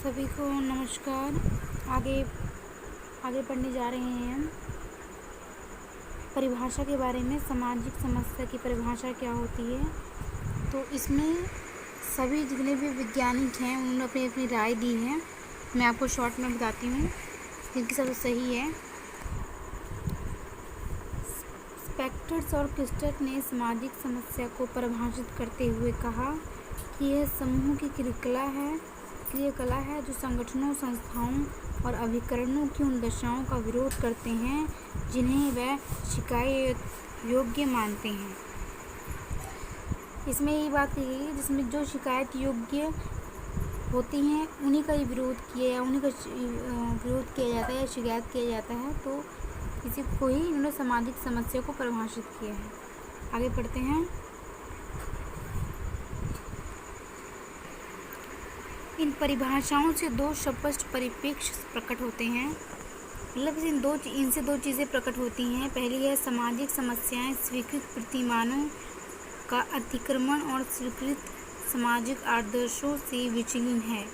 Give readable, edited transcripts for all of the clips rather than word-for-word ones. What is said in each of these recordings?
सभी को नमस्कार। आगे आगे पढ़ने जा रहे हैं हम परिभाषा के बारे में। सामाजिक समस्या की परिभाषा क्या होती है, तो इसमें सभी जितने भी वैज्ञानिक हैं उन्होंने अपनी अपनी राय दी है। मैं आपको शॉर्ट में बताती हूँ जिनकी सबसे सही है। स्पेक्टर्स और क्रिस्टल ने सामाजिक समस्या को परिभाषित करते हुए कहा कि यह समूह की क्रियाकला है जो संगठनों, संस्थाओं और अभिकरणों की उन दशाओं का विरोध करते हैं जिन्हें वह शिकायत योग्य मानते हैं। इसमें ये बात कही गई जिसमें जो शिकायत योग्य होती हैं उन्हीं का ही विरोध किया जाता है या शिकायत किया जाता है, तो इसी को ही इन्होंने सामाजिक समस्या को परिभाषित किया है। आगे पढ़ते हैं। इन परिभाषाओं से दो स्पष्ट परिप्रेक्ष्य प्रकट होते हैं, मतलब इनसे दो चीज़ें प्रकट होती हैं। पहली है सामाजिक समस्याएं स्वीकृत प्रतिमानों का अतिक्रमण और स्वीकृत सामाजिक आदर्शों से विचलन है।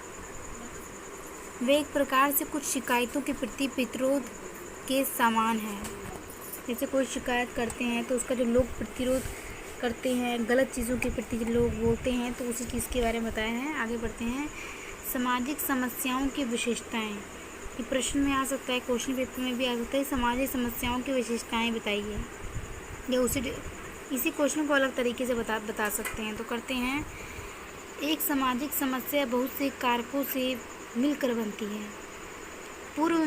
वे एक प्रकार से कुछ शिकायतों के प्रति प्रतिरोध के समान है। जैसे कोई शिकायत करते हैं तो उसका जो लोग प्रतिरोध करते हैं, गलत चीज़ों के प्रति लोग बोलते हैं, तो उसी चीज़ के बारे में बताया है। आगे बढ़ते हैं। सामाजिक समस्याओं की विशेषताएं, ये प्रश्न में आ सकता है, क्वेश्चन पेपर में भी आ सकता है। सामाजिक समस्याओं की विशेषताएं बताइए, या इसी क्वेश्चन को अलग तरीके से बता सकते हैं। तो करते हैं। एक सामाजिक समस्या बहुत से कारकों से मिलकर बनती है। पूर्व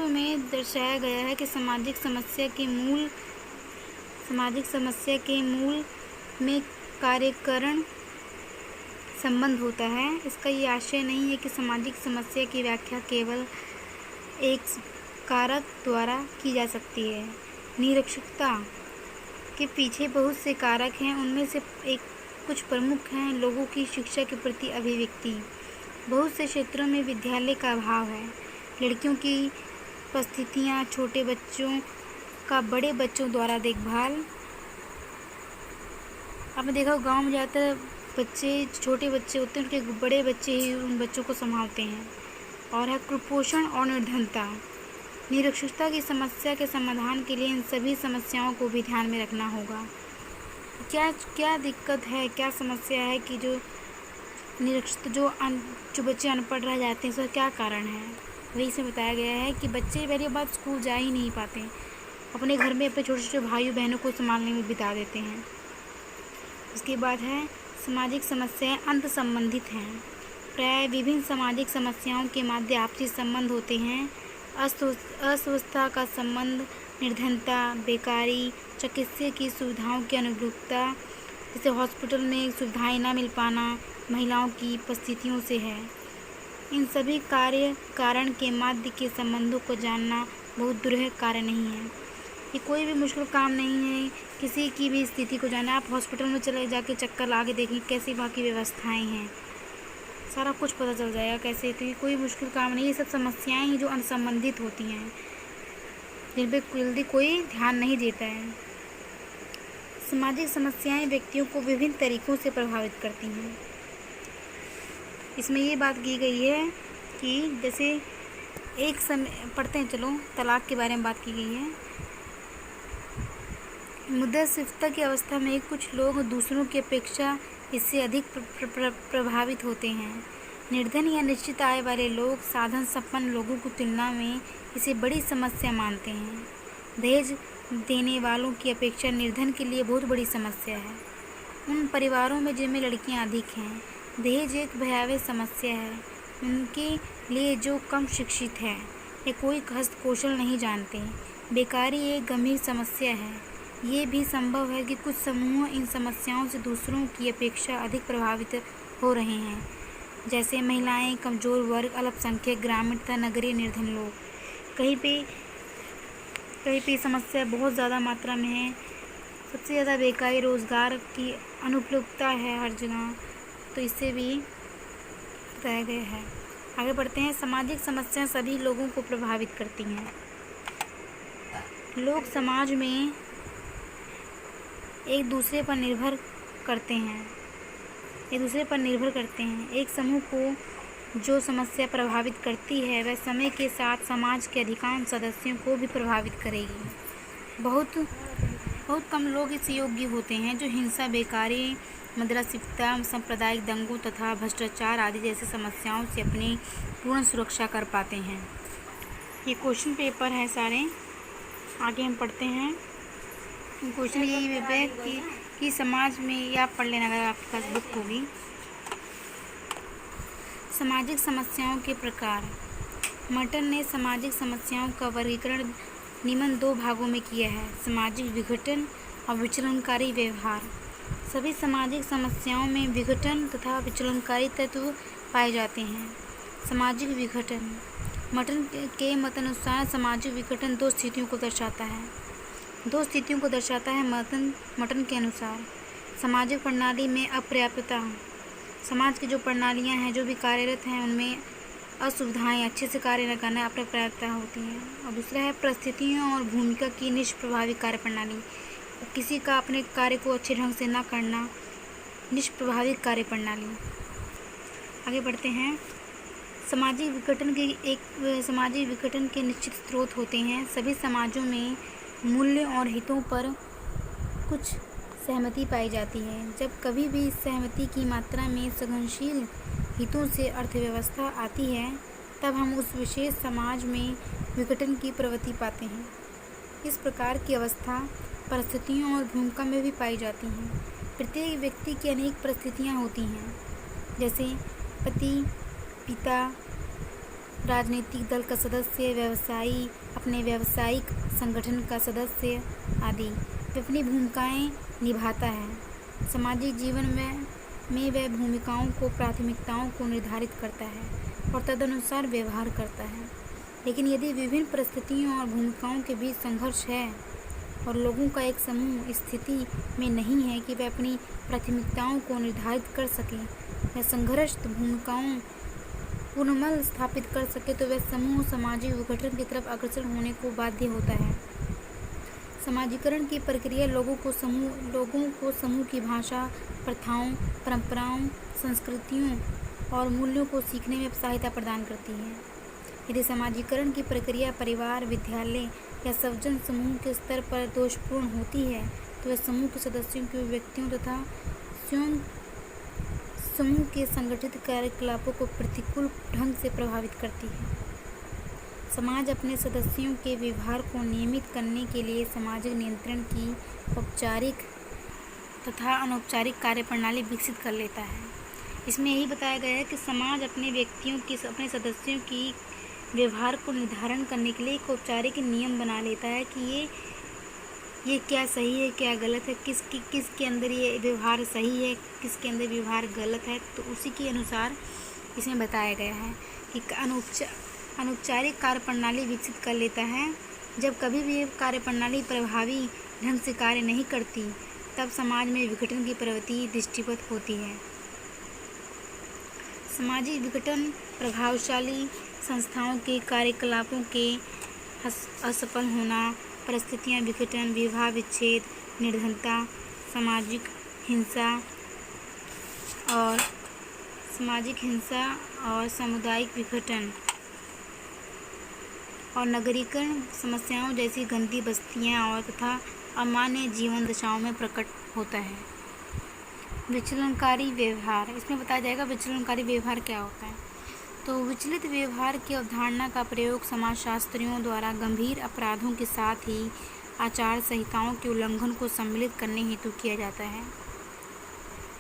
में दर्शाया गया है कि सामाजिक समस्या के मूल में कार्यकरण संबंध होता है। इसका ये आशय नहीं है कि सामाजिक समस्या की व्याख्या केवल एक कारक द्वारा की जा सकती है। निरक्षरता के पीछे बहुत से कारक हैं, उनमें से कुछ प्रमुख हैं। लोगों की शिक्षा के प्रति अभिव्यक्ति, बहुत से क्षेत्रों में विद्यालय का अभाव है। लड़कियों की उपस्थितियाँ, छोटे बच्चों का बड़े बच्चों द्वारा देखभाल। आपने देखा गांव में ज़्यादातर छोटे बच्चे होते हैं, उनके बड़े बच्चे ही उन बच्चों को संभालते हैं। और है कुपोषण और निर्धनता। निरक्षरता की समस्या के समाधान के लिए इन सभी समस्याओं को भी ध्यान में रखना होगा। क्या दिक्कत है, क्या समस्या है कि जो बच्चे अनपढ़ रह जाते हैं, उसका क्या कारण है। वही इसमें बताया गया है कि बच्चे पहली बात स्कूल जा ही नहीं पाते, अपने घर में अपने छोटे छोटे भाई बहनों को संभालने में बिता देते हैं। उसके बाद है सामाजिक समस्याएं अंत संबंधित हैं। प्राय विभिन्न सामाजिक समस्याओं के मध्य आपसी संबंध होते हैं। अस्वस्थता का संबंध निर्धनता, बेकारी, चिकित्सा की सुविधाओं की अनुपलब्धता, जैसे हॉस्पिटल में सुविधाएं न मिल पाना, महिलाओं की उपस्थितियों से है। इन सभी कारण के मध्य के संबंधों को जानना बहुत दुर्लभ कार्य नहीं है। ये कोई भी मुश्किल काम नहीं है किसी की भी स्थिति को जानना। आप हॉस्पिटल में चले जाके चक्कर ला के देखें कैसी वहाँ की व्यवस्थाएं हैं, सारा कुछ पता चल जाएगा कैसे। तो ये कोई मुश्किल काम नहीं, ये सब समस्याएं ही जो अनुसंबंधित होती हैं, जिन पर जल्दी कोई ध्यान नहीं देता है। सामाजिक समस्याएं व्यक्तियों को विभिन्न तरीक़ों से प्रभावित करती हैं। इसमें ये बात की गई है कि जैसे एक समय पढ़ते हैं, चलो तलाक के बारे में बात की गई है। मुद्दासिफ्ता की अवस्था में कुछ लोग दूसरों की अपेक्षा इससे अधिक प्रभावित होते हैं। निर्धन या निश्चित आय वाले लोग साधन संपन्न लोगों की तुलना में इसे बड़ी समस्या मानते हैं। दहेज देने वालों की अपेक्षा निर्धन के लिए बहुत बड़ी समस्या है। उन परिवारों में जिनमें लड़कियां अधिक हैं, दहेज एक भयावह समस्या है। उनके लिए जो कम शिक्षित है या कोई हस्तकौशल नहीं जानते, बेकारी एक गंभीर समस्या है। ये भी संभव है कि कुछ समूह इन समस्याओं से दूसरों की अपेक्षा अधिक प्रभावित हो रहे हैं, जैसे महिलाएं, कमज़ोर वर्ग, अल्पसंख्यक, ग्रामीण तथा नगरीय निर्धन लोग। कहीं पे समस्या बहुत ज़्यादा मात्रा में है। सबसे ज़्यादा बेकारी, रोज़गार की अनुपलब्धता है हर जगह, तो इससे भी बताया गया है। आगे बढ़ते हैं। सामाजिक समस्याएं सभी लोगों को प्रभावित करती हैं। लोग समाज में एक दूसरे पर निर्भर करते हैं। एक समूह को जो समस्या प्रभावित करती है वह समय के साथ समाज के अधिकांश सदस्यों को भी प्रभावित करेगी। बहुत बहुत कम लोग इस योग्य होते हैं जो हिंसा, बेकारी, मुद्रास्फीति, सांप्रदायिक दंगों तथा भ्रष्टाचार आदि जैसी समस्याओं से अपनी पूर्ण सुरक्षा कर पाते हैं। ये क्वेश्चन पेपर है सारे, आगे हम पढ़ते हैं। क्वेश्चन यही है कि समाज में, ये आप पढ़ लेना अगर आपके पास बुक होगी। सामाजिक समस्याओं के प्रकार। मर्टन ने सामाजिक समस्याओं का वर्गीकरण निम्न 2 भागों में किया है: सामाजिक विघटन और विचलनकारी व्यवहार। सभी सामाजिक समस्याओं में विघटन तथा विचलनकारी तत्व पाए जाते हैं। सामाजिक विघटन। मर्टन के मतानुसार सामाजिक विघटन 2 स्थितियों को दर्शाता है। मर्टन के अनुसार सामाजिक प्रणाली में अपर्याप्तता। समाज की जो प्रणालियाँ हैं, जो भी कार्यरत हैं, उनमें असुविधाएं, अच्छे से कार्य न करना, अपर्याप्तता होती हैं। और दूसरा है परिस्थितियों और भूमिका की निष्प्रभावी कार्यप्रणाली। किसी का अपने कार्य को अच्छे ढंग से न करना, निष्प्रभावी कार्यप्रणाली। आगे बढ़ते हैं। सामाजिक विघटन के निश्चित स्रोत होते हैं। सभी समाजों में मूल्यों और हितों पर कुछ सहमति पाई जाती है। जब कभी भी इस सहमति की मात्रा में सघनशील हितों से अर्थव्यवस्था आती है, तब हम उस विशेष समाज में विघटन की प्रवृत्ति पाते हैं। इस प्रकार की अवस्था परिस्थितियों और भूमिका में भी पाई जाती हैं। प्रत्येक व्यक्ति की अनेक परिस्थितियाँ होती हैं, जैसे पति, पिता, राजनीतिक दल का सदस्य, व्यवसायी, अपने व्यावसायिक संगठन का सदस्य आदि। वे अपनी भूमिकाएं निभाता है। सामाजिक जीवन में वह भूमिकाओं को, प्राथमिकताओं को निर्धारित करता है और तदनुसार व्यवहार करता है। लेकिन यदि विभिन्न परिस्थितियों और भूमिकाओं के बीच संघर्ष है और लोगों का एक समूह स्थिति में नहीं है कि वे अपनी प्राथमिकताओं को निर्धारित कर सकें या संघर्षित भूमिकाओं पुनर्बल स्थापित कर सके, तो वह समूह सामाजिक विघटन की तरफ अग्रसर होने को बाध्य होता है। समाजीकरण की प्रक्रिया लोगों को समूह की भाषा, प्रथाओं, परंपराओं, संस्कृतियों और मूल्यों को सीखने में सहायता प्रदान करती है। यदि समाजीकरण की प्रक्रिया परिवार, विद्यालय या स्वजन समूह के स्तर पर दोषपूर्ण होती है, तो वह समूह के सदस्यों के व्यक्तियों तथा स्वयं समूह के संगठित कार्यकलापों को प्रतिकूल ढंग से प्रभावित करती है। समाज अपने सदस्यों के व्यवहार को नियमित करने के लिए सामाजिक नियंत्रण की औपचारिक तथा अनौपचारिक कार्यप्रणाली विकसित कर लेता है। इसमें यही बताया गया है कि समाज अपने सदस्यों की व्यवहार को निर्धारण करने के लिए एक औपचारिक नियम बना लेता है कि ये क्या सही है, क्या गलत है, किसके अंदर ये व्यवहार सही है, किसके अंदर व्यवहार गलत है। तो उसी के अनुसार इसमें बताया गया है कि अनौपचारिक कार्यप्रणाली विकसित कर लेता है। जब कभी भी कार्यप्रणाली प्रभावी ढंग से कार्य नहीं करती, तब समाज में विघटन की प्रवृत्ति दृष्टिगत होती है। सामाजिक विघटन प्रभावशाली संस्थाओं के कार्यकलापों के असफल होना, परिस्थितियां विघटन, विवाह विच्छेद, निर्धनता, सामाजिक हिंसा और सामुदायिक विघटन और नगरीकरण समस्याओं जैसी गंदी बस्तियां और तथा अमान्य जीवन दशाओं में प्रकट होता है। विचलनकारी व्यवहार। इसमें बताया जाएगा विचलनकारी व्यवहार क्या होता है। तो विचलित व्यवहार की अवधारणा का प्रयोग समाजशास्त्रियों द्वारा गंभीर अपराधों के साथ ही आचार संहिताओं के उल्लंघन को सम्मिलित करने हेतु किया जाता है।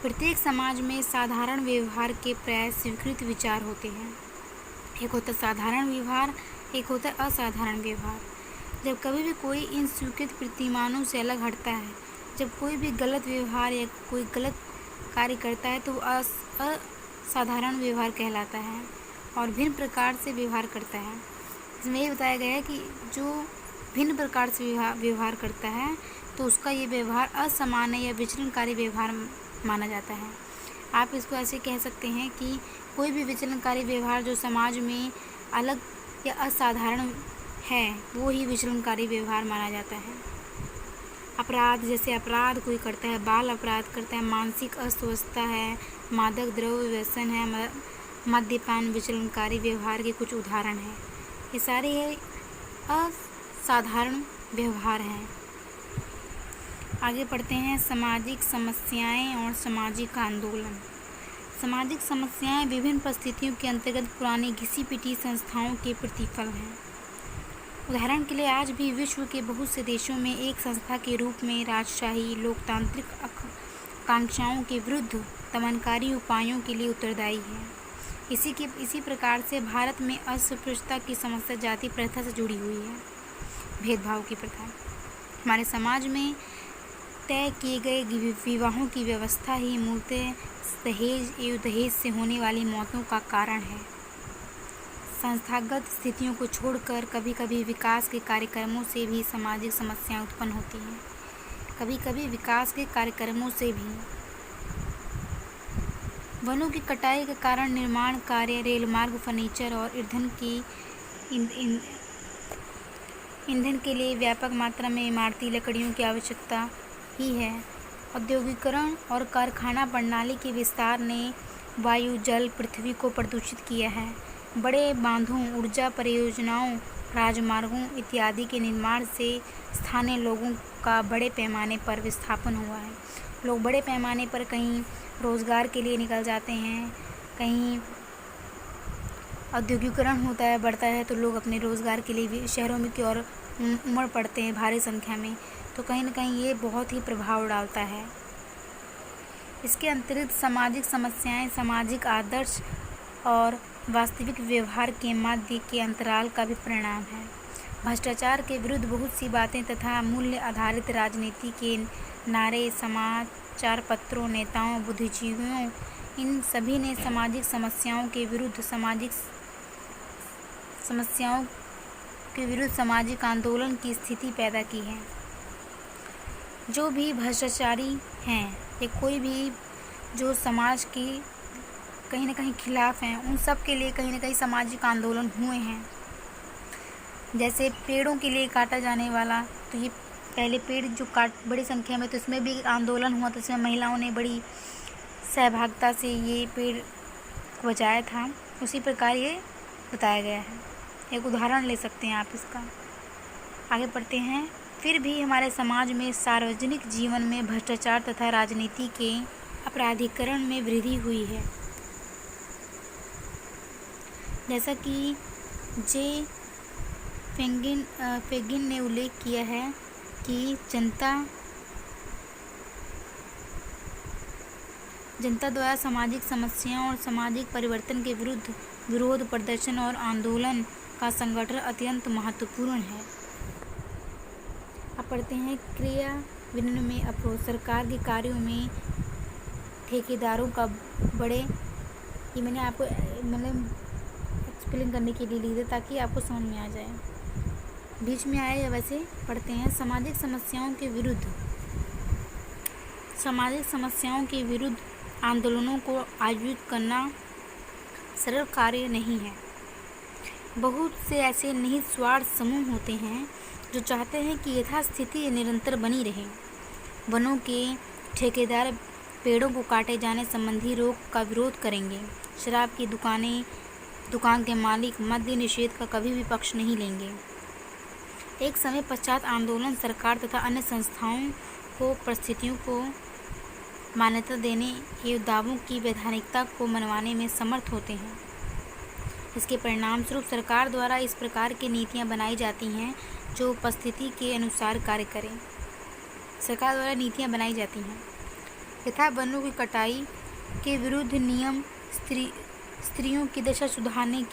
प्रत्येक समाज में साधारण व्यवहार के प्राय स्वीकृत विचार होते हैं। एक होता है साधारण व्यवहार, एक होता है असाधारण व्यवहार। जब कभी भी कोई इन स्वीकृत प्रतिमानों से अलग हटता है, जब कोई भी गलत व्यवहार या कोई गलत कार्य करता है, तो असाधारण व्यवहार कहलाता है और भिन्न प्रकार से व्यवहार करता है। इसमें ये बताया गया है कि जो भिन्न प्रकार से व्यवहार करता है, तो उसका ये व्यवहार असामान्य या विचलनकारी व्यवहार माना जाता है। आप इसको ऐसे कह सकते हैं कि कोई भी विचलनकारी व्यवहार जो समाज में अलग या असाधारण है, वो ही विचलनकारी व्यवहार माना जाता है। अपराध, जैसे अपराध कोई करता है, बाल अपराध करता है, मानसिक अस्वस्थता है, मादक द्रव्य व्यसन है, मद्यपान, विचलनकारी व्यवहार के कुछ उदाहरण हैं। ये सारे असाधारण व्यवहार हैं। आगे पढ़ते हैं सामाजिक समस्याएं और सामाजिक आंदोलन। सामाजिक समस्याएं विभिन्न परिस्थितियों के अंतर्गत पुरानी घिसी-पिटी संस्थाओं के प्रतिफल हैं। उदाहरण के लिए आज भी विश्व के बहुत से देशों में एक संस्था के रूप में राजशाही लोकतांत्रिक आकांक्षाओं के विरुद्ध दमनकारी उपायों के लिए उत्तरदायी है। इसी प्रकार से भारत में अस्पृश्यता की समस्या जाति प्रथा से जुड़ी हुई है। भेदभाव की प्रथा हमारे समाज में तय किए गए विवाहों की व्यवस्था ही मूलतः दहेज एवं दहेज से होने वाली मौतों का कारण है। संस्थागत स्थितियों को छोड़कर कभी कभी विकास के कार्यक्रमों से भी सामाजिक समस्याएं उत्पन्न होती हैं। कभी कभी विकास के कार्यक्रमों से भी वनों की कटाई के कारण निर्माण कार्य, रेल मार्ग, फर्नीचर और ईंधन के लिए व्यापक मात्रा में इमारती लकड़ियों की आवश्यकता ही है। औद्योगिकरण और कारखाना प्रणाली के विस्तार ने वायु, जल, पृथ्वी को प्रदूषित किया है। बड़े बांधों, ऊर्जा परियोजनाओं, राजमार्गों इत्यादि के निर्माण से स्थानीय लोगों का बड़े पैमाने पर विस्थापन हुआ है। लोग बड़े पैमाने पर कहीं रोज़गार के लिए निकल जाते हैं, कहीं औद्योगिकरण होता है, बढ़ता है तो लोग अपने रोज़गार के लिए भी शहरों में की ओर उमड़ पड़ते हैं भारी संख्या में। तो कहीं ना कहीं ये बहुत ही प्रभाव डालता है। इसके अतिरिक्त सामाजिक समस्याएं सामाजिक आदर्श और वास्तविक व्यवहार के मध्य के अंतराल का भी परिणाम है। भ्रष्टाचार के विरुद्ध बहुत सी बातें तथा मूल्य आधारित राजनीति के नारे समाचार पत्रों, नेताओं, बुद्धिजीवियों, इन सभी ने सामाजिक समस्याओं के विरुद्ध सामाजिक आंदोलन की स्थिति पैदा की है। जो भी भ्रष्टाचारी हैं या कोई भी जो समाज की कहीं ना कहीं खिलाफ हैं, उन सब के लिए कहीं ना कहीं सामाजिक आंदोलन हुए हैं। जैसे पेड़ों के लिए काटा जाने वाला, तो ये पहले पेड़ जो बड़ी संख्या में, तो इसमें भी आंदोलन हुआ, तो इसमें महिलाओं ने बड़ी सहभागिता से ये पेड़ को बचाया था। उसी प्रकार ये बताया गया है। एक उदाहरण ले सकते हैं आप इसका। आगे पढ़ते हैं। फिर भी हमारे समाज में सार्वजनिक जीवन में भ्रष्टाचार तथा राजनीति के अपराधीकरण में वृद्धि हुई है। जैसा कि जे फेगिन ने उल्लेख किया है कि जनता द्वारा सामाजिक समस्याओं और सामाजिक परिवर्तन के विरुद्ध विरोध प्रदर्शन और आंदोलन का संगठन अत्यंत महत्वपूर्ण है। अब पढ़ते हैं क्रियान्वयन में अप्रोच। सरकार के कार्यों में ठेकेदारों का बड़े, ये मैंने आपको एक्सप्लेन करने के लिए लिखा ताकि आपको समझ में आ जाए, बीच में आए या वैसे पढ़ते हैं। सामाजिक समस्याओं के विरुद्ध आंदोलनों को आयोजित करना सरल कार्य नहीं है। बहुत से ऐसे निहित स्वार्थ समूह होते हैं जो चाहते हैं कि यथास्थिति निरंतर बनी रहे। वनों के ठेकेदार पेड़ों को काटे जाने संबंधी रोक का विरोध करेंगे। शराब की दुकान के मालिक मद्य निषेध का कभी भी पक्ष नहीं लेंगे। एक समय पश्चात आंदोलन सरकार तथा अन्य संस्थाओं को परिस्थितियों को मान्यता देने एवं दावों की वैधानिकता को मनवाने में समर्थ होते हैं। इसके परिणाम स्वरूप सरकार द्वारा इस प्रकार की नीतियां बनाई जाती हैं जो परिस्थिति के अनुसार कार्य करें। सरकार द्वारा नीतियां बनाई जाती हैं यथा वनों की कटाई के विरुद्ध नियम, स्त्रियों की दशा सुधारने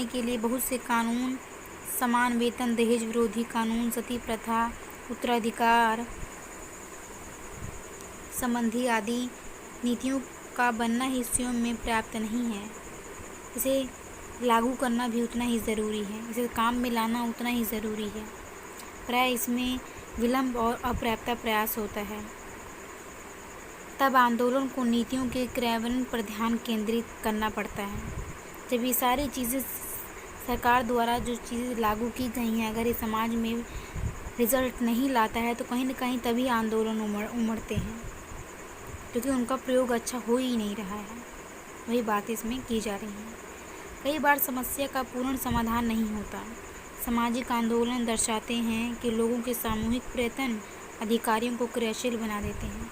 के लिए बहुत से कानून, समान वेतन, दहेज विरोधी कानून, सती प्रथा, उत्तराधिकार संबंधी आदि नीतियों का बनना ही स्वयं में पर्याप्त नहीं है। इसे लागू करना भी उतना ही ज़रूरी है, इसे काम में लाना उतना ही ज़रूरी है। प्राय इसमें विलंब और अपर्याप्त प्रयास होता है। तब आंदोलन को नीतियों के क्रियान्वयन पर ध्यान केंद्रित करना पड़ता है। जब ये सारी चीज़ें सरकार द्वारा जो चीज़ें लागू की गई हैं, अगर ये समाज में रिजल्ट नहीं लाता है तो कहीं ना कहीं तभी आंदोलन उमड़ते हैं, क्योंकि उनका प्रयोग अच्छा हो ही नहीं रहा है। वही बातें इसमें की जा रही हैं। कई बार समस्या का पूर्ण समाधान नहीं होता। सामाजिक आंदोलन दर्शाते हैं कि लोगों के सामूहिक प्रयत्न अधिकारियों को क्रियाशील बना देते हैं।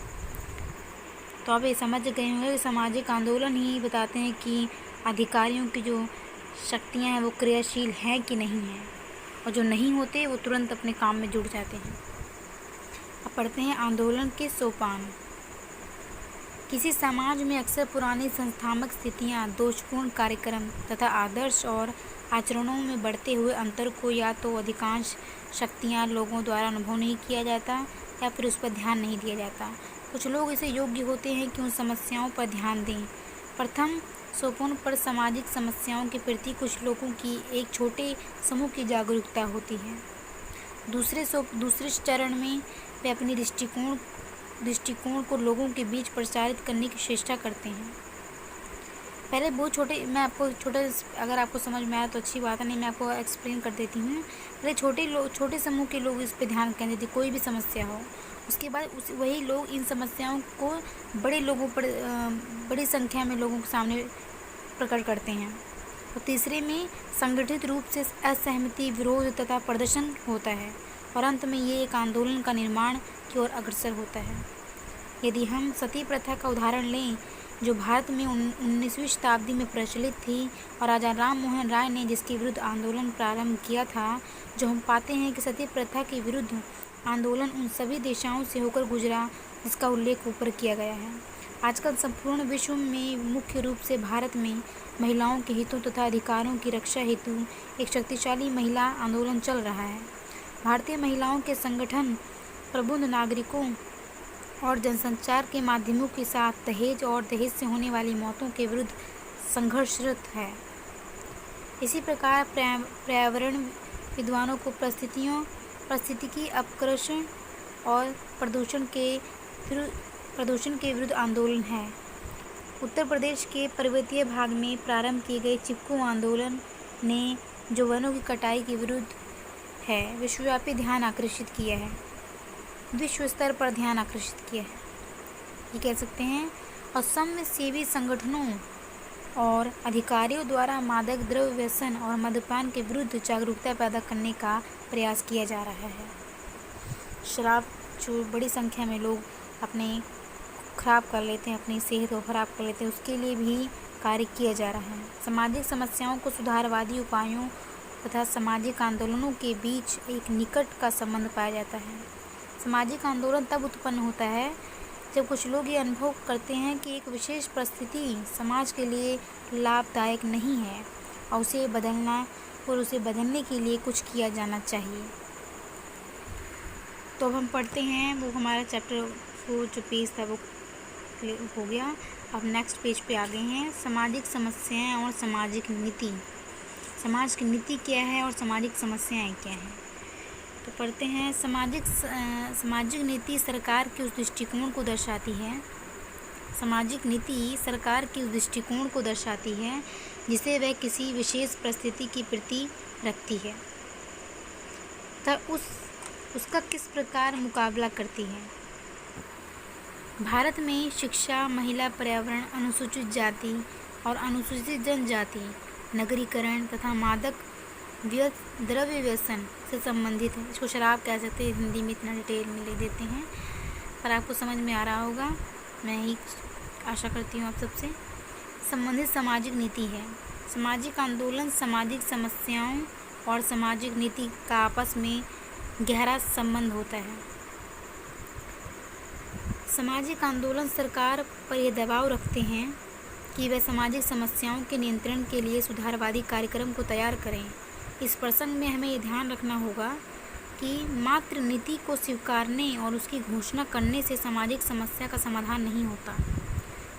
तो आप ये समझ गए होंगे कि सामाजिक आंदोलन ही बताते हैं कि अधिकारियों की जो शक्तियाँ हैं वो क्रियाशील हैं कि नहीं हैं, और जो नहीं होते वो तुरंत अपने काम में जुट जाते हैं। अब पढ़ते हैं आंदोलन के सोपान। किसी समाज में अक्सर पुरानी संस्थात्मक स्थितियाँ, दोषपूर्ण कार्यक्रम तथा आदर्श और आचरणों में बढ़ते हुए अंतर को या तो अधिकांश शक्तियाँ लोगों द्वारा अनुभव नहीं किया जाता या फिर उस पर ध्यान नहीं दिया जाता। कुछ लोग इसे योग्य होते हैं कि उन समस्याओं पर ध्यान दें। प्रथम सोपान पर सामाजिक समस्याओं के प्रति कुछ लोगों की एक छोटे समूह की जागरूकता होती है। दूसरे चरण में वे अपनी दृष्टिकोण को लोगों के बीच प्रचारित करने की चेष्टा करते हैं। पहले बहुत छोटे, मैं आपको अगर आपको समझ में आया तो अच्छी बात है, नहीं मैं आपको एक्सप्लेन कर देती हूँ। पहले छोटे समूह के लोग इस पे ध्यान केंद्रित देते, कोई भी समस्या हो, उसके बाद वही लोग इन समस्याओं को बड़ी संख्या में लोगों के सामने प्रकट करते हैं। और तीसरे में संगठित रूप से असहमति, विरोध तथा प्रदर्शन होता है, और अंत में ये एक आंदोलन का निर्माण की ओर अग्रसर होता है। यदि हम सती प्रथा का उदाहरण लें, जो भारत में 19वीं शताब्दी में प्रचलित थी और राजा राम मोहन राय ने जिसके विरुद्ध आंदोलन प्रारंभ किया था, जो हम पाते हैं कि सती प्रथा के विरुद्ध आंदोलन उन सभी देशों से होकर गुजरा जिसका उल्लेख ऊपर किया गया है। आजकल संपूर्ण विश्व में मुख्य रूप से भारत में महिलाओं के हितों तथा अधिकारों की रक्षा हेतु एक शक्तिशाली महिला आंदोलन चल रहा है। भारतीय महिलाओं के संगठन प्रबुद्ध नागरिकों और जनसंचार के माध्यमों के साथ दहेज और दहेज से होने वाली मौतों के विरुद्ध संघर्षरत है। इसी प्रकार पर्यावरण विद्वानों को पारिस्थितिकी अपकर्षण और प्रदूषण के विरुद्ध आंदोलन है। उत्तर प्रदेश के पर्वतीय भाग में प्रारंभ किए गए चिपको आंदोलन ने जो वनों की कटाई के विरुद्ध है, विश्वव्यापी ध्यान आकर्षित किया है, विश्व स्तर पर ध्यान आकर्षित किया है, ये कह सकते हैं। और समाजसेवी संगठनों और अधिकारियों द्वारा मादक द्रव्य व्यसन और मद्यपान के विरुद्ध जागरूकता पैदा करने का प्रयास किया जा रहा है। शराब जो बड़ी संख्या में लोग अपने खराब कर लेते हैं, अपनी सेहत को खराब कर लेते हैं, उसके लिए भी कार्य किया जा रहा है। सामाजिक समस्याओं को सुधारवादी उपायों तथा सामाजिक आंदोलनों के बीच एक निकट का संबंध पाया जाता है। सामाजिक आंदोलन तब उत्पन्न होता है जब कुछ लोग ये अनुभव करते हैं कि एक विशेष परिस्थिति समाज के लिए लाभदायक नहीं है और उसे बदलने के लिए कुछ किया जाना चाहिए। तो अब हम पढ़ते हैं, वो हमारा चैप्टर 4 जो पेज था वो हो गया। अब नेक्स्ट पेज पे आ गए हैं, सामाजिक समस्याएं और सामाजिक नीति। समाज की नीति क्या है और सामाजिक समस्याएं क्या हैं। तो पढ़ते हैं, सामाजिक नीति सरकार के उस दृष्टिकोण को दर्शाती है। सामाजिक नीति सरकार के उस दृष्टिकोण को दर्शाती है जिसे वह किसी विशेष परिस्थिति की प्रति रखती है तब उसका किस प्रकार मुकाबला करती है। भारत में शिक्षा, महिला, पर्यावरण, अनुसूचित जाति और अनुसूचित जनजाति, नगरीकरण तथा मादक द्रव्य व्यसन से संबंधित है। इसको शराब कह सकते हैं, हिंदी में इतना डिटेल में ले देते हैं, पर आपको समझ में आ रहा होगा, मैं ही आशा करती हूँ आप सबसे। संबंधित सामाजिक नीति है। सामाजिक आंदोलन सामाजिक समस्याओं और सामाजिक नीति का आपस में गहरा संबंध होता है। सामाजिक आंदोलन सरकार पर यह दबाव रखते हैं कि वह सामाजिक समस्याओं के नियंत्रण के लिए सुधारवादी कार्यक्रम को तैयार करें। इस प्रसंग में हमें ये ध्यान रखना होगा कि मात्र नीति को स्वीकारने और उसकी घोषणा करने से सामाजिक समस्या का समाधान नहीं होता।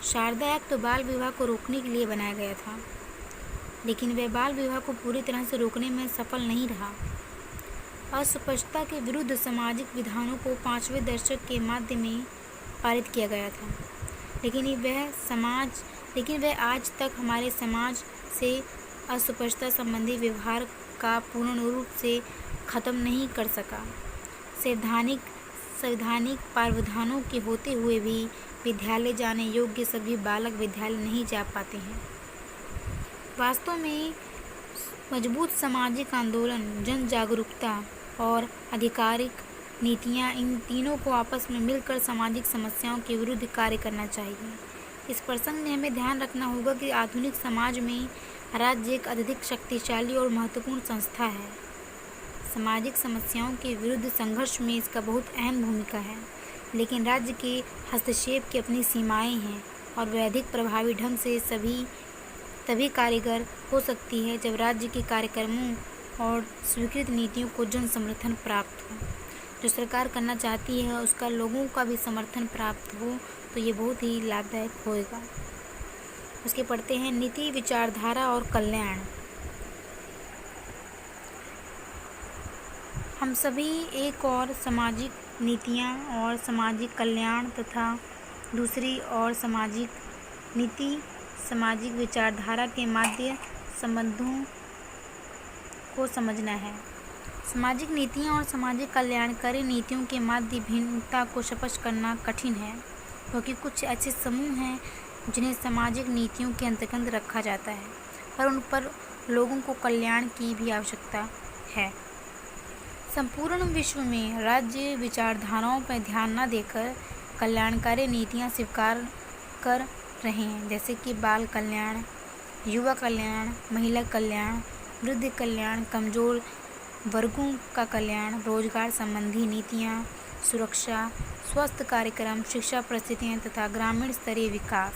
शारदा एक्ट तो बाल विवाह को रोकने के लिए बनाया गया था, लेकिन वह बाल विवाह को पूरी तरह से रोकने में सफल नहीं रहा। अस्पष्टता के विरुद्ध सामाजिक विधानों को 5वें दशक के मध्य में पारित किया गया था, लेकिन वह आज तक हमारे समाज से अस्पष्टता संबंधी व्यवहार का पूर्ण रूप से ख़त्म नहीं कर सका। संवैधानिक प्रावधानों के होते हुए भी विद्यालय जाने योग्य सभी बालक विद्यालय नहीं जा पाते हैं। वास्तव में मजबूत सामाजिक आंदोलन, जन जागरूकता और आधिकारिक नीतियाँ, इन तीनों को आपस में मिलकर सामाजिक समस्याओं के विरुद्ध कार्य करना चाहिए। इस प्रसंग में हमें ध्यान रखना होगा कि आधुनिक समाज में राज्य एक अत्यधिक शक्तिशाली और महत्वपूर्ण संस्था है। सामाजिक समस्याओं के विरुद्ध संघर्ष में इसका बहुत अहम भूमिका है, लेकिन राज्य के हस्तक्षेप की अपनी सीमाएं हैं और वह अधिक प्रभावी ढंग से तभी कारगर हो सकती है जब राज्य के कार्यक्रमों और स्वीकृत नीतियों को जन समर्थन प्राप्त हो। जो सरकार करना चाहती है उसका लोगों का भी समर्थन प्राप्त हो तो ये बहुत ही लाभदायक होएगा। उसके पढ़ते हैं नीति, विचारधारा और कल्याण। हम सभी एक और सामाजिक नीतियाँ और सामाजिक कल्याण तथा दूसरी और सामाजिक नीति, सामाजिक विचारधारा के माध्य संबंधों को समझना है। सामाजिक नीतियाँ और सामाजिक कल्याणकारी नीतियों के माध्य भिन्नता को स्पष्ट करना कठिन है, क्योंकि कुछ ऐसे समूह हैं जिन्हें सामाजिक नीतियों के अंतर्गत रखा जाता है, पर उन पर लोगों को कल्याण की भी आवश्यकता है। संपूर्ण विश्व में राज्य विचारधाराओं पर ध्यान न देकर कल्याणकारी नीतियाँ स्वीकार कर रहे हैं, जैसे कि बाल कल्याण, युवा कल्याण, महिला कल्याण, वृद्ध कल्याण, कमजोर वर्गों का कल्याण, रोजगार संबंधी नीतियाँ, सुरक्षा, स्वास्थ्य कार्यक्रम, शिक्षा परिस्थितियाँ तथा ग्रामीण स्तरीय विकास।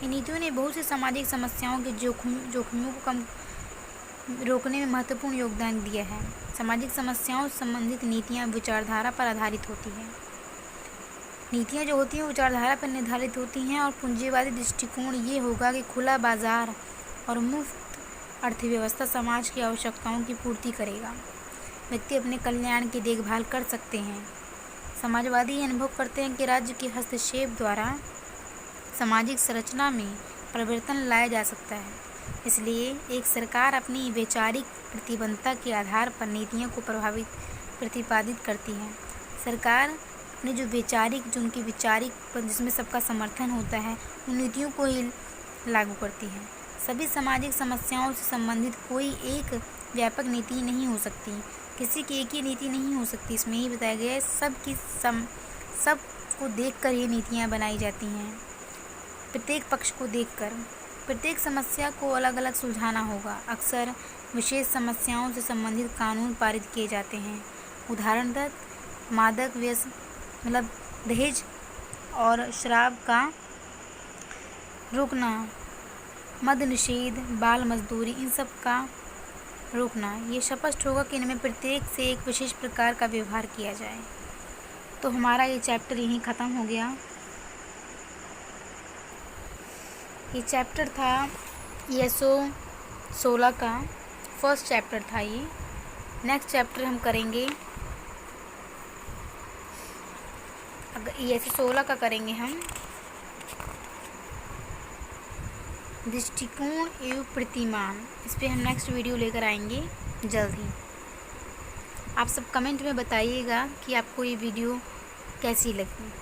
इन नीतियों ने बहुत सी सामाजिक समस्याओं के जोखिमों को कम रोकने में महत्वपूर्ण योगदान दिया है। सामाजिक समस्याओं से संबंधित नीतियाँ विचारधारा पर आधारित होती हैं। नीतियाँ जो होती हैं विचारधारा पर निर्धारित होती हैं और पूंजीवादी दृष्टिकोण ये होगा कि खुला बाजार और मुफ्त अर्थव्यवस्था समाज की आवश्यकताओं की पूर्ति करेगा। व्यक्ति अपने कल्याण की देखभाल कर सकते हैं। समाजवादी अनुभव करते हैं कि राज्य के हस्तक्षेप द्वारा सामाजिक संरचना में परिवर्तन लाया जा सकता है। इसलिए एक सरकार अपनी वैचारिक प्रतिबद्धता के आधार पर नीतियों को प्रतिपादित करती है। सरकार अपनी जो उनकी वैचारिक जिसमें सबका समर्थन होता है उन नीतियों को ही लागू करती है। सभी सामाजिक समस्याओं से संबंधित कोई एक व्यापक नीति नहीं हो सकती, किसी की एक ही नीति नहीं हो सकती। इसमें ही बताया गया है सब को देखकर ये नीतियाँ बनाई जाती हैं, प्रत्येक पक्ष को देखकर। प्रत्येक समस्या को अलग अलग सुलझाना होगा। अक्सर विशेष समस्याओं से संबंधित कानून पारित किए जाते हैं। उदाहरणतः मादक व्यसन दहेज और शराब का रोकना, मद्य निषेध, बाल मजदूरी, इन सब का रोकना। ये स्पष्ट होगा कि इनमें प्रत्येक से एक विशेष प्रकार का व्यवहार किया जाए। तो हमारा ये चैप्टर यहीं ख़त्म हो गया। ये चैप्टर था ESO 16 का फर्स्ट चैप्टर था ये। नेक्स्ट चैप्टर हम करेंगे ESO 16 का करेंगे हम दृष्टिकोण एवं प्रतिमान। इस पर हम नेक्स्ट वीडियो लेकर आएंगे जल्द ही। आप सब कमेंट में बताइएगा कि आपको ये वीडियो कैसी लगी।